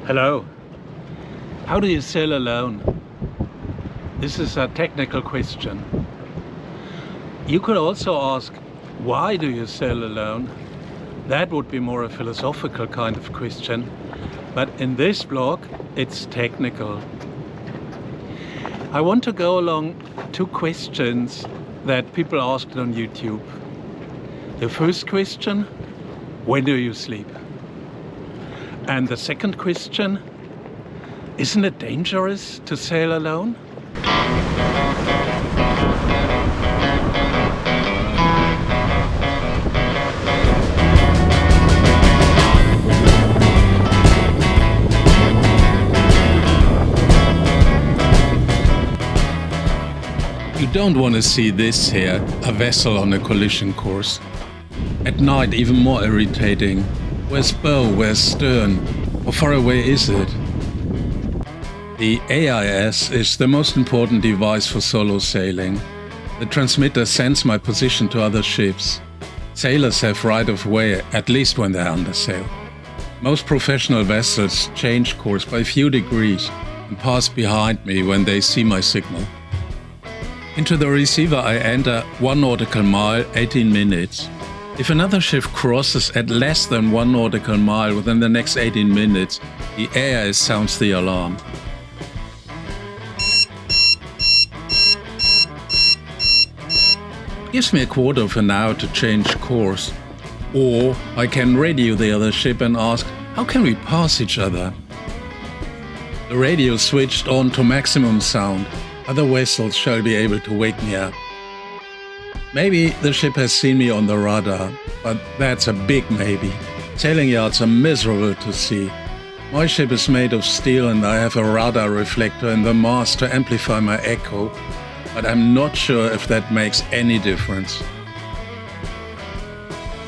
Hello. How do you sail alone? This is a technical question. You could also ask, why do you sail alone? That would be more a philosophical kind of question. But in this blog, it's technical. I want to go along two questions that people asked on YouTube. The first question, when do you sleep? And the second question, isn't it dangerous to sail alone? You don't want to see this here, a vessel on a collision course. At night, even more irritating. Where's bow, where's stern? How far away is it? The AIS is the most important device for solo sailing. The transmitter sends my position to other ships. Sailors have right of way, at least when they're under sail. Most professional vessels change course by a few degrees and pass behind me when they see my signal. Into the receiver I enter 1 nautical mile, 18 minutes. If another ship crosses at less than 1 nautical mile within the next 18 minutes, the AIS sounds the alarm. It gives me a quarter of an hour to change course. Or I can radio the other ship and ask, how can we pass each other? The radio switched on to maximum sound. Other vessels shall be able to wake me up. Maybe the ship has seen me on the radar, but that's a big maybe. Sailing yards are miserable to see. My ship is made of steel and I have a radar reflector in the mast to amplify my echo, but I'm not sure if that makes any difference.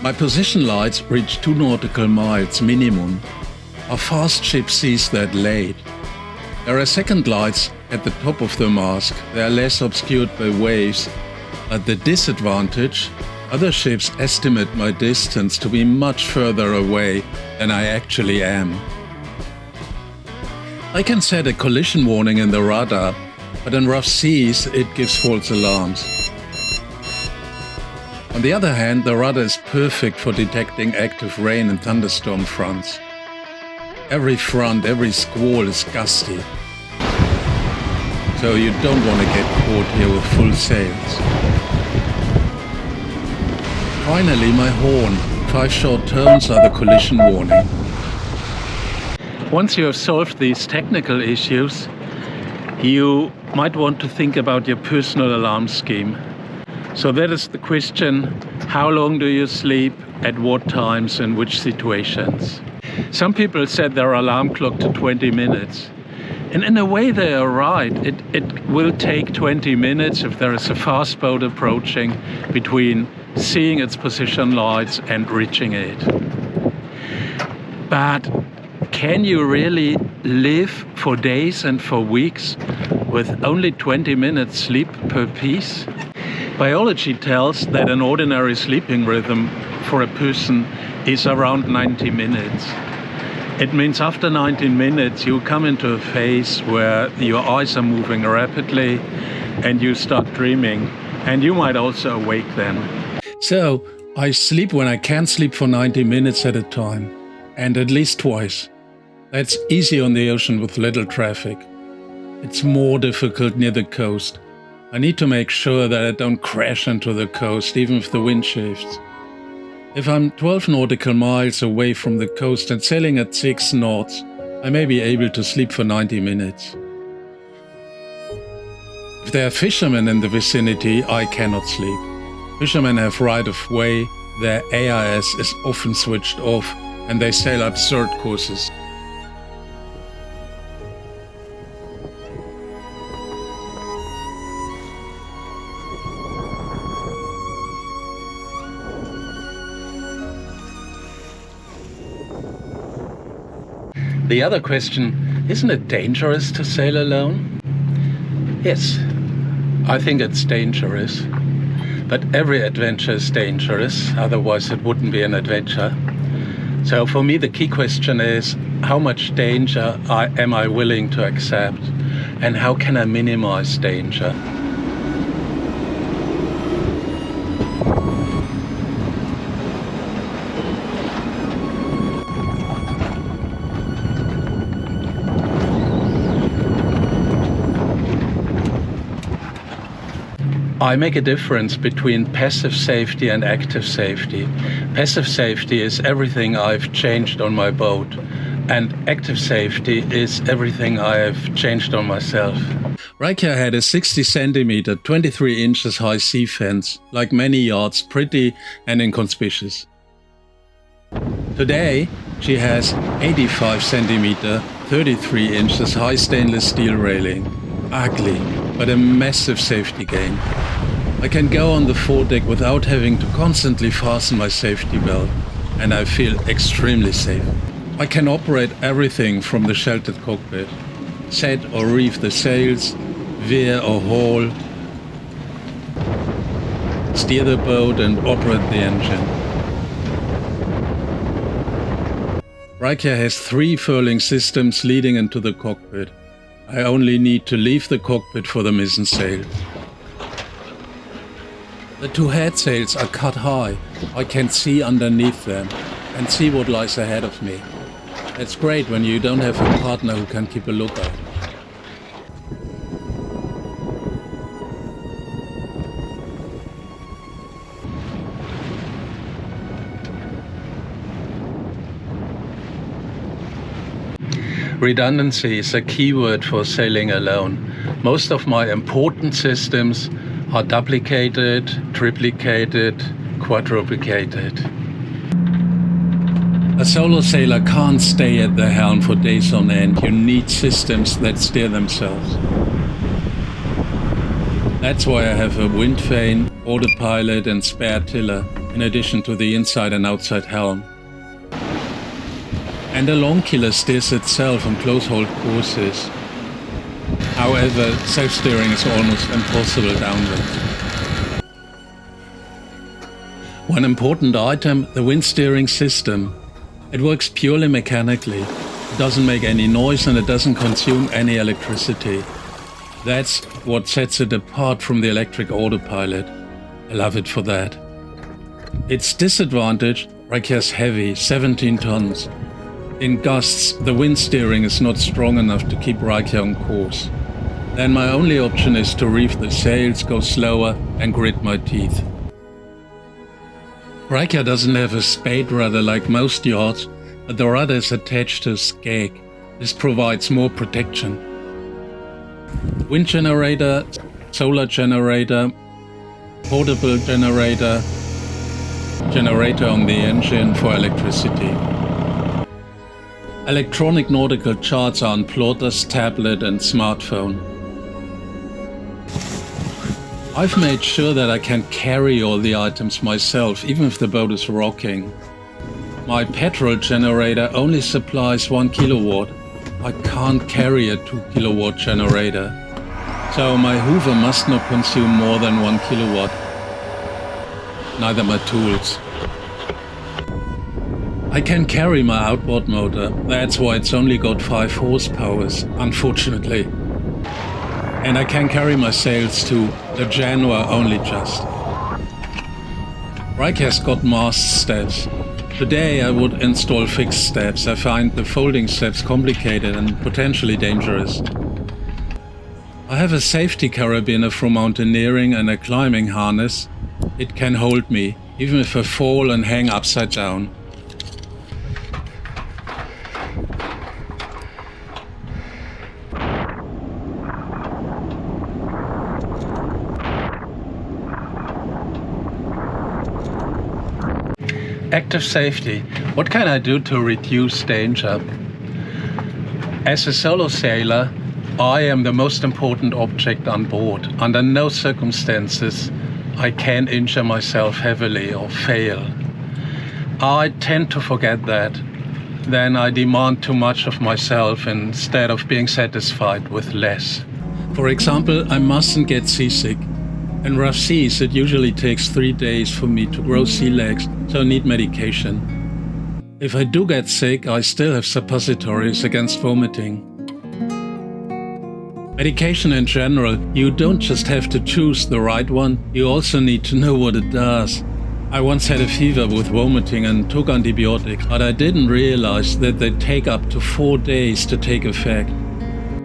My position lights reach 2 nautical miles minimum. A fast ship sees that late. There are second lights at the top of the mast. They are less obscured by waves. At the disadvantage, other ships estimate my distance to be much further away than I actually am. I can set a collision warning in the radar, but in rough seas it gives false alarms. On the other hand, the radar is perfect for detecting active rain and thunderstorm fronts. Every front, every squall is gusty. So you don't want to get caught here with full sails. Finally, my horn. 5 short tones are the collision warning. Once you have solved these technical issues, you might want to think about your personal alarm scheme. So that is the question, how long do you sleep, at what times, in which situations? Some people set their alarm clock to 20 minutes. And in a way they are right. It will take 20 minutes if there is a fast boat approaching between seeing its position lights and reaching it. But can you really live for days and for weeks with only 20 minutes sleep per piece? Biology tells that an ordinary sleeping rhythm for a person is around 90 minutes. It means after 19 minutes you come into a phase where your eyes are moving rapidly and you start dreaming, and you might also awake then. So I sleep when I can sleep for 90 minutes at a time, and at least twice. That's easy on the ocean with little traffic. It's more difficult near the coast. I need to make sure that I don't crash into the coast even if the wind shifts. If I'm 12 nautical miles away from the coast and sailing at 6 knots, I may be able to sleep for 90 minutes. If there are fishermen in the vicinity, I cannot sleep. Fishermen have right of way, their AIS is often switched off, and they sail absurd courses. The other question, isn't it dangerous to sail alone? Yes, I think it's dangerous. But every adventure is dangerous, otherwise it wouldn't be an adventure. So for me the key question is, how much danger am I willing to accept, and how can I minimize danger? I make a difference between passive safety and active safety. Passive safety is everything I've changed on my boat, and active safety is everything I have changed on myself. Raikya had a 60 centimeter, 23 inches high sea fence, like many yachts, pretty and inconspicuous. Today, she has 85 centimeter, 33 inches high stainless steel railing. Ugly, but a massive safety gain. I can go on the foredeck without having to constantly fasten my safety belt, and I feel extremely safe. I can operate everything from the sheltered cockpit. Set or reef the sails, veer or haul, steer the boat and operate the engine. Raikya has 3 furling systems leading into the cockpit. I only need to leave the cockpit for the mizzen sail. The 2 head sails are cut high. I can see underneath them and see what lies ahead of me. It's great when you don't have a partner who can keep a lookout. Redundancy is a key word for sailing alone. Most of my important systems are duplicated, triplicated, quadruplicated. A solo sailor can't stay at the helm for days on end. You need systems that steer themselves. That's why I have a wind vane, autopilot and spare tiller, in addition to the inside and outside helm. And a long killer steers itself on close-hold courses. However, self-steering is almost impossible downwards. One important item, the wind steering system. It works purely mechanically. It doesn't make any noise and it doesn't consume any electricity. That's what sets it apart from the electric autopilot. I love it for that. Its disadvantage, Raikya's heavy, 17 tons. In gusts, the wind steering is not strong enough to keep Raikya on course. Then my only option is to reef the sails, go slower and grit my teeth. Raikya doesn't have a spade rudder like most yachts, but the rudder is attached to a skeg. This provides more protection. Wind generator, solar generator, portable generator, generator on the engine for electricity. Electronic nautical charts are on plotters, tablet and smartphone. I've made sure that I can carry all the items myself, even if the boat is rocking. My petrol generator only supplies 1 kilowatt. I can't carry a 2 kilowatt generator. So my Hoover must not consume more than 1 kilowatt. Neither my tools. I can carry my outboard motor. That's why it's only got 5 horsepower, unfortunately. And I can carry my sails too. The Genoa only just. Raikya's got mast steps. Today I would install fixed steps. I find the folding steps complicated and potentially dangerous. I have a safety carabiner for mountaineering and a climbing harness. It can hold me, even if I fall and hang upside down. Active safety. What can I do to reduce danger? As a solo sailor, I am the most important object on board. Under no circumstances I can injure myself heavily or fail. I tend to forget that. Then I demand too much of myself instead of being satisfied with less. For example, I mustn't get seasick. In rough seas, it usually takes 3 days for me to grow sea legs, so I need medication. If I do get sick, I still have suppositories against vomiting. Medication in general, you don't just have to choose the right one, you also need to know what it does. I once had a fever with vomiting and took antibiotics, but I didn't realize that they take up to 4 days to take effect.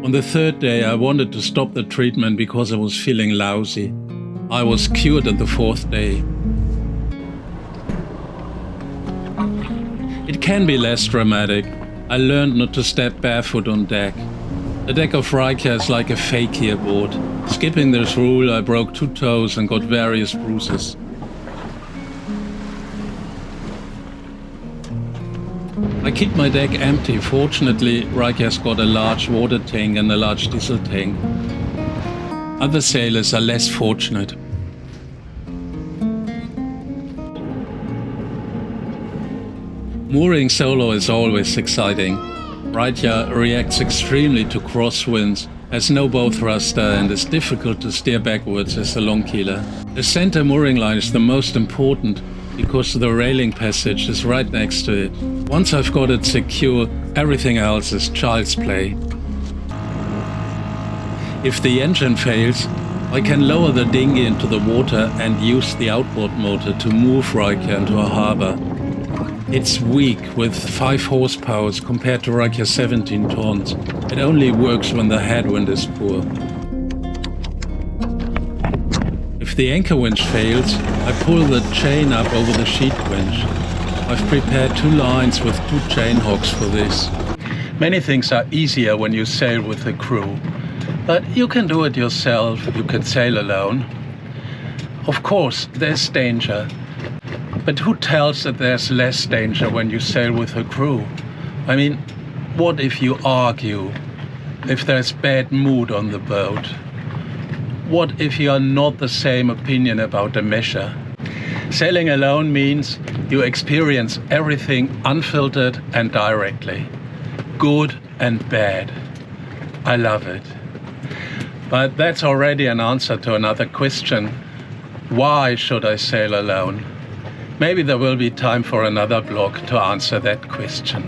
On the 3rd day, I wanted to stop the treatment because I was feeling lousy. I was cured on the 4th day. It can be less dramatic. I learned not to step barefoot on deck. The deck of Riker is like a fakier board. Skipping this rule, I broke 2 toes and got various bruises. I keep my deck empty. Fortunately, Riker's got a large water tank and a large diesel tank. Other sailors are less fortunate. Mooring solo is always exciting. Riker reacts extremely to crosswinds, has no bow thruster and is difficult to steer backwards as a long keeler. The center mooring line is the most important because the railing passage is right next to it. Once I've got it secure, everything else is child's play. If the engine fails, I can lower the dinghy into the water and use the outboard motor to move Riker into a harbor. It's weak with 5 horsepower compared to Riker's 17 tons. It only works when the headwind is poor. If the anchor winch fails, I pull the chain up over the sheet winch. I've prepared 2 lines with 2 chain hooks for this. Many things are easier when you sail with a crew, but you can do it yourself, you can sail alone. Of course, there's danger. But who tells that there's less danger when you sail with a crew? I mean, what if you argue? If there's bad mood on the boat? What if you are not the same opinion about a measure? Sailing alone means you experience everything unfiltered and directly. Good and bad. I love it. But that's already an answer to another question. Why should I sail alone? Maybe there will be time for another blog to answer that question.